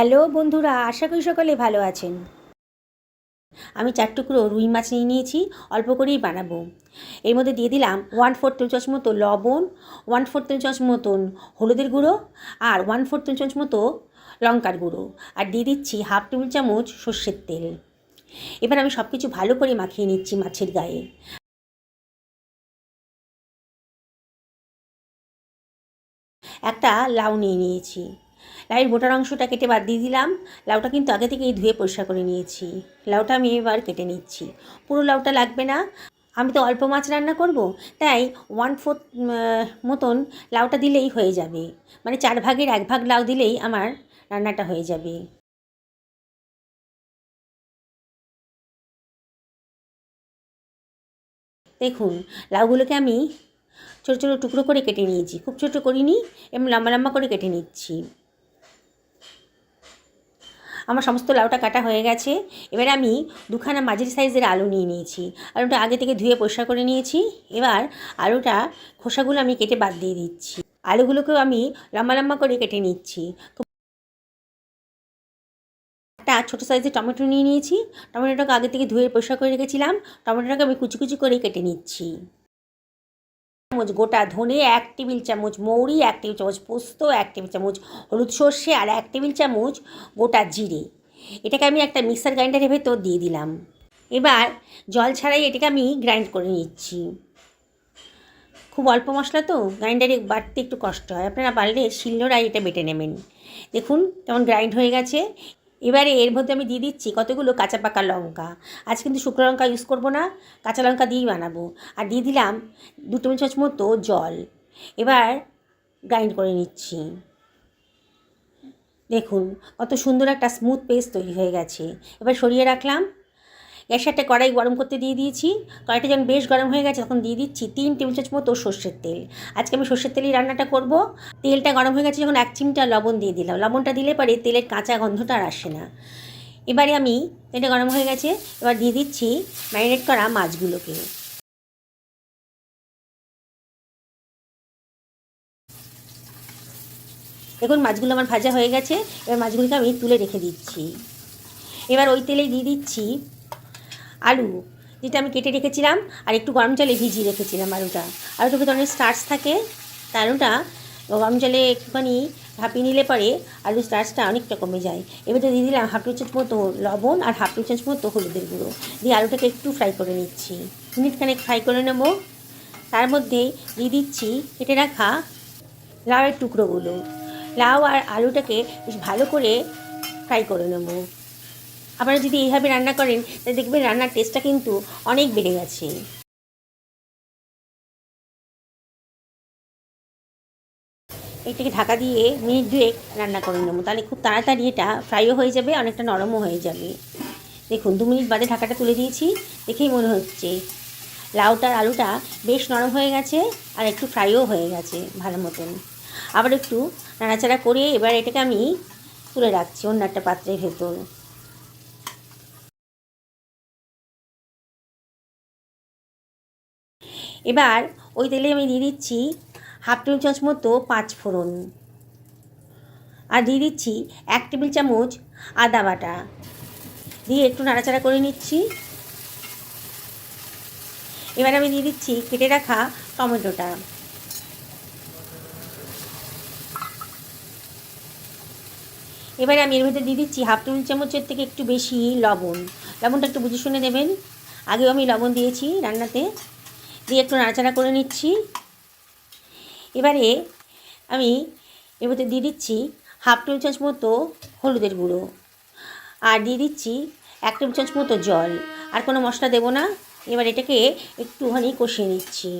Hello বন্ধুরা, আশা করি সকলে ভালো আছেন। আমি 4 টুকরো রুই মাছ নিয়েছি, অল্প করেই বানাবো। এর মধ্যে দিয়ে দিলাম 1/4 টেবিল চামচ মতো লবণ, 1/4 টেবিল চামচ মতন হলুদের গুঁড়ো আর 1/4 টেবিল চামচ মতো লঙ্কার গুঁড়ো, আর দিয়ে দিচ্ছি 1/2 টেবিল চামচ সর্ষের তেল। এবার আমি সব কিছু ভালো করে মাখিয়ে নিচ্ছি মাছের গায়ে। একটা লাউ নিয়েছি। লাউয়ের বোটার অংশটা কেটে বাদ দিয়ে দিলাম। লাউটা কিন্তু আগে থেকেই ধুয়ে পরিষ্কার করে নিয়েছি। লাউটা আমি এবার কেটে নিচ্ছি। পুরো লাউটা লাগবে না, আমি তো অল্প মাছ রান্না করব, তাই 1/4 মতন লাউটা দিলেই হয়ে যাবে। মানে 4 ভাগের 1 ভাগ লাউ দিলেই আমার রান্নাটা হয়ে যাবে। দেখুন, লাউগুলোকে আমি ছোটো ছোটো টুকরো করে কেটে নিয়েছি, খুব ছোটো করিনি, এমন লম্বা লম্বা করে কেটে নিচ্ছি। আমার সমস্ত লাউটা কাটা হয়ে গেছে। এবার আমি 2খানা মাঝারি সাইজের আলু নিয়েছি। আলুটা আগে থেকে ধুয়ে পরিষ্কার করে নিয়েছি। এবার আলুটা খোসাগুলো আমি কেটে বাদ দিয়ে দিচ্ছি। আলুগুলোকেও আমি লম্বা লম্বা করে কেটে নিচ্ছি। একটা ছোটো সাইজের টমেটো নিয়েছি। টমেটোটাকে আগে থেকে ধুয়ে পরিষ্কার করে রেখেছিলাম। টমেটোটাকে আমি কুচি কুচি করে কেটে নিচ্ছি। চামচ গোটা ধনে, 1 টেবিল চামচ মৌরি, 1 টেবিল চামচ পোস্ত, 1 টেবিল চামচ হলুদ সর্ষে আর 1 টেবিল চামচ গোটা জিরে। এটাকে আমি একটা মিক্সার গ্রাইন্ডারের ভেতর দিয়ে দিলাম। এবার জল ছাড়াই এটাকে আমি গ্রাইন্ড করে নিচ্ছি। খুব অল্প মশলা তো, গ্রাইন্ডারে বাটতে একটু কষ্ট হয়, আপনারা পারলে শিলনোড়ায় এটা বেটে নেবেন। দেখুন কেমন গ্রাইন্ড হয়ে গেছে। এবারে এর মধ্যে আমি দিয়ে দিচ্ছি কতগুলো কাঁচা পাকা লঙ্কা। আজ কিন্তু শুকনো লঙ্কা ইউজ করবো না, কাঁচা লঙ্কা দিয়েই বানাবো। আর দিয়ে দিলাম 2 টেবিল চামচ মতো জল। এবার গ্রাইন্ড করে নিচ্ছি। দেখুন কত সুন্দর একটা স্মুথ পেস্ট তৈরি হয়ে গেছে। এবার সরিয়ে রাখলাম। গ্যাসে একটা কড়াই গরম করতে দিয়ে দিয়েছি। কড়াইটা যখন বেশ গরম হয়ে গেছে তখন দিয়ে দিচ্ছি 3 টেবিল চামচ মতো সর্ষের তেল। আজকে আমি সর্ষের তেলেই রান্নাটা করব। তেলটা গরম হয়ে গেছে যখন 1 চিমটা লবণ দিয়ে দিলাম। লবণটা দিলে পরে তেলের কাঁচা গন্ধটা আর আসে না। এবারে আমি তেলটা গরম হয়ে গেছে, এবার দিয়ে দিচ্ছি ম্যারিনেট করা মাছগুলোকে। দেখুন মাছগুলো আমার ভাজা হয়ে গেছে। এবার মাছগুলোকে আমি তুলে রেখে দিচ্ছি। এবার ওই তেলেই দিয়ে দিচ্ছি আলু, যেটা আমি কেটে রেখেছিলাম আর একটু গরম জলে ভিজিয়ে রেখেছিলাম। আলুটার ভিতরে অনেক স্টার্চ থাকে, তাই আলুটা গরম জলে একটুখানি ভাপিয়ে নিলে পরে আলুর স্টার্চটা অনেকটা কমে যায়। এবারে দিয়ে দিলাম 1/2 টেবিল চামচ মতো লবণ আর 1/2 টেবিল চামচ মতো হলুদের গুঁড়ো দিয়ে আলুটাকে একটু ফ্রাই করে নিচ্ছি। মিনিটখানেক ফ্রাই করে নেব। তার মধ্যে দিয়ে দিচ্ছি কেটে রাখা লাউয়ের টুকরোগুলো। লাউ আর আলুটাকে বেশ ভালো করে ফ্রাই করে নেব। আপনারা যদি এইভাবে রান্না করেন তাহলে দেখবেন রান্নার টেস্টটা কিন্তু অনেক বেড়ে গেছে। এটাকে ঢাকা দিয়ে মিনিট 2 রান্না করে নেবো, তাহলে খুব তাড়াতাড়ি এটা ফ্রাইও হয়ে যাবে, অনেকটা নরমও হয়ে যাবে। দেখুন 2 মিনিট বাদে ঢাকাটা তুলে দিয়েছি। দেখেই মনে হচ্ছে লাউটার আলুটা বেশ নরম হয়ে গেছে আর একটু ফ্রাইও হয়ে গেছে ভালো মতন। আবার একটু নাড়াচাড়া করে এবার এটাকে আমি তুলে রাখছি অন্য একটা পাত্রের ভেতর। এবার ওই তেলে আমি দিয়ে দিচ্ছি 1/2 টেবিল চামচ মতো 5 ফোড়ন, আর দিয়ে দিচ্ছি 1 টেবিল চামচ আদা বাটা দিয়ে একটু নাড়াচাড়া করে নিচ্ছি। এবার আমি দিয়ে দিচ্ছি কেটে রাখা টমেটোটা। এবারে আমি এর ভেতরে দিয়ে দিচ্ছি 1/2 টেবিল চামচের থেকে একটু বেশি লবণ। লবণটা একটু বুঝে শুনে দেবেন, আগেও আমি লবণ দিয়েছি রান্নাতে। দিয়ে একটু নাড়াচাড়া করে নিচ্ছি। এবারে আমি এর ভেতরে দিয়ে দিচ্ছি 1/2 টেবিল চামচ মতো হলুদের গুঁড়ো, আর দিয়ে দিচ্ছি 1 টেবিল চামচ মতো জল। আর কোনো মশলা দেবো না। এবার এটাকে একটুখানি কষিয়ে নিচ্ছি।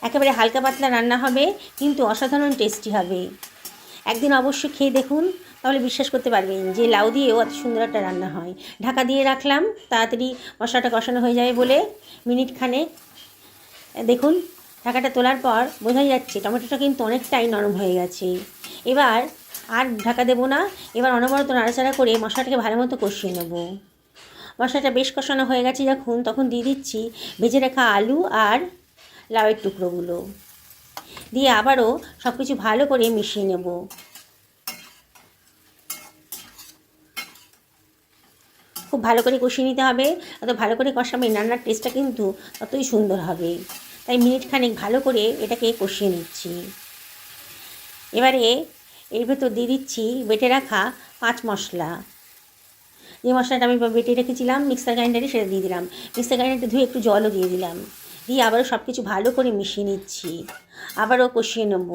একেবারে হালকা পাতলা রান্না হবে, কিন্তু অসাধারণ টেস্টি হবে। একদিন অবশ্যই খেয়ে দেখুন, তাহলে বিশ্বাস করতে পারবেন যে লাউ দিয়েও এত সুন্দর একটা রান্না হয়। ঢাকা দিয়ে রাখলাম তাড়াতাড়ি মশলাটা কষানো হয়ে যাবে বলে মিনিট খানেক। দেখুন ঢাকাটা তোলার পর বোঝাই যাচ্ছে টমেটোটা কিন্তু অনেকটাই নরম হয়ে গেছে। এবার আর ঢাকা দেবো না। এবার অনবরত নাড়াচাড়া করে মশলাটাকে ভালো মতো কষিয়ে নেব। মশলাটা বেশ কষানো হয়ে গেছে যখন, তখন দিয়ে দিচ্ছি ভেজে রাখা আলু আর লাউয়ের টুকরোগুলো দিয়ে আবারও সব কিছু ভালো করে মিশিয়ে নেব। খুব ভালো করে কষিয়ে নিতে হবে। যত ভালো করে কষাবে রান্নার টেস্টটা কিন্তু ততই সুন্দর হবে। তাই মিনিট খানেক ভালো করে এটাকে কষিয়ে নিচ্ছি। এবারে এর ভেতর দিয়ে দিচ্ছি বেটে রাখা 5 মশলা। যে মশলাটা আমি বেটে রেখেছিলাম মিক্সার গ্রাইন্ডারে সেটা দিয়ে দিলাম। মিক্সার গ্রাইন্ডারটা ধুয়ে একটু জলও দিয়ে দিলাম। দিয়ে আবারও সব কিছু ভালো করে মিশিয়ে নিচ্ছি, আবারও কষিয়ে নেব।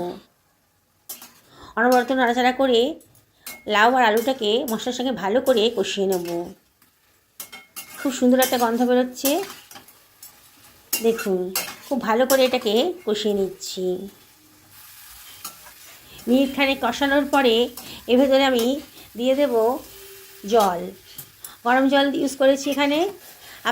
অনবরত নাড়াচাড়া করে লাউ আর আলুটাকে মশলার সঙ্গে ভালো করে কষিয়ে নেব। খুব সুন্দর একটা গন্ধ বেরোচ্ছে, দেখুন খুব ভালো করে এটাকে কষিয়ে নিচ্ছি। মিনিট খানেক কষানোর পরে এর ভেতরে আমি দিয়ে দেব জল। গরম জল ইউজ করেছি এখানে,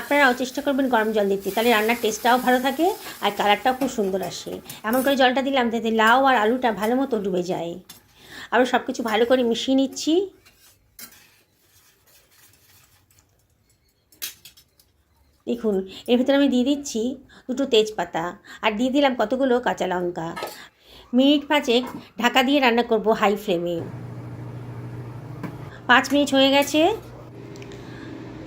আপনারাও চেষ্টা করবেন গরম জল দিতে, তাহলে রান্নার টেস্টটাও ভালো থাকে আর কালারটাও খুব সুন্দর আসে। এমন করে জলটা দিলাম যাতে লাউ আর আলুটা ভালো মতো ডুবে যায়। আরও সব কিছু ভালো করে মিশিয়ে নিচ্ছি। দেখুন এর ভিতরে আমি দিয়ে দিচ্ছি 2টো তেজপাতা আর দিয়ে দিলাম কতগুলো কাঁচা লঙ্কা। মিনিট 5 ঢাকা দিয়ে রান্না করব হাই ফ্লেমে। 5 মিনিট হয়ে গেছে,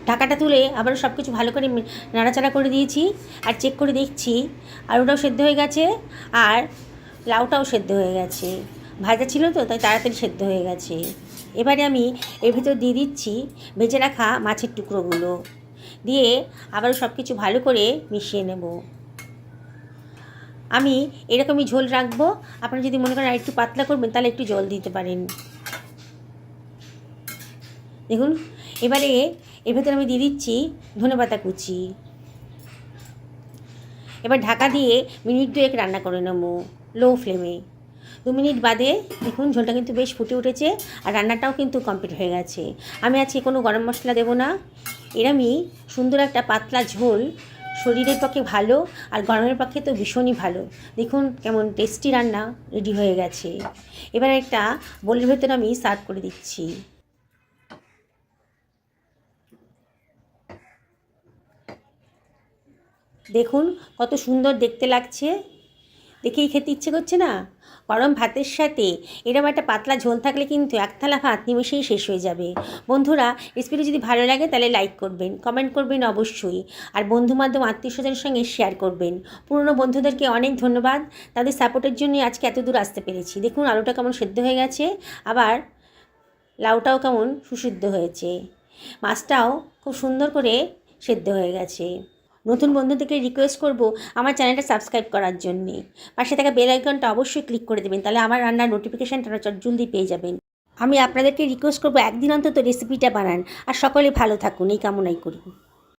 ঢাকাটা তুলে আবার সব কিছু ভালো করে নাড়াচাড়া করে দিয়েছি আর চেক করে দেখছি আলুটাও সেদ্ধ হয়ে গেছে আর লাউটাও সেদ্ধ হয়ে গেছে। ভাজা ছিল তো তাই তাড়াতাড়ি সেদ্ধ হয়ে গেছে। এবারে আমি এর ভিতর দিয়ে দিচ্ছি ভেজে রাখা মাছের টুকরোগুলো, দিয়ে আবারও সব কিছু ভালো করে মিশিয়ে নেব। আমি এরকমই ঝোল রাখবো, আপনারা যদি মনে করেন আর একটু পাতলা করবেন তাহলে একটু জল দিতে পারেন। দেখুন এবারে এর ভেতরে আমি দিয়ে দিচ্ছি ধনেপাতা কুচি। এবার ঢাকা দিয়ে মিনিট 2 রান্না করে নেবো লো ফ্লেমে। 2 মিনিট বাদে দেখুন ঝোলটা কিন্তু বেশ ফুটে উঠেছে আর রান্নাটাও কিন্তু কমপ্লিট হয়ে গেছে। আমি আজকে কোনো গরম মশলা দেবো না, এরমই সুন্দর একটা পাতলা ঝোল শরীরের পক্ষে ভালো আর গরমের পক্ষে তো ভীষণই ভালো। দেখুন কেমন টেস্টি রান্না রেডি হয়ে গেছে। এবার একটা বোলের ভেতরে আমি সার্ভ করে দিচ্ছি। দেখুন কত সুন্দর দেখতে লাগছে, দেখেই খেতে ইচ্ছে করছে না? গরম ভাতের সাথে এরকম একটা পাতলা ঝোল থাকলে কিন্তু এক থালা ভাত নিমেষেই শেষ হয়ে যাবে। বন্ধুরা রেসিপিটি যদি ভালো লাগে তাহলে লাইক করবেন, কমেন্ট করবেন অবশ্যই, আর বন্ধুবান্ধব আত্মীয়স্বজনের সঙ্গে শেয়ার করবেন। পুরনো বন্ধুদেরকে অনেক ধন্যবাদ, তাদের সাপোর্টের জন্যই আজকে এত দূর আসতে পেরেছি। দেখুন আলুটা কেমন সেদ্ধ হয়ে গেছে, আবার লাউটাও কেমন সুসিদ্ধ হয়েছে, মাছটাও খুব সুন্দর করে সেদ্ধ হয়ে গেছে। নতুন বন্ধুদেরকে রিকোয়েস্ট করব আমার চ্যানেলটা সাবস্ক্রাইব করার জন্যে, পাশে থাকা বেল আইকনটা অবশ্যই ক্লিক করে দেবেন, তাহলে আমার রান্নার নোটিফিকেশানটা জলদি পেয়ে যাবেন। আমি আপনাদেরকে রিকোয়েস্ট করব একদিন অন্তত রেসিপিটা বানান, আর সকলে ভালো থাকুন এই কামনাই করি।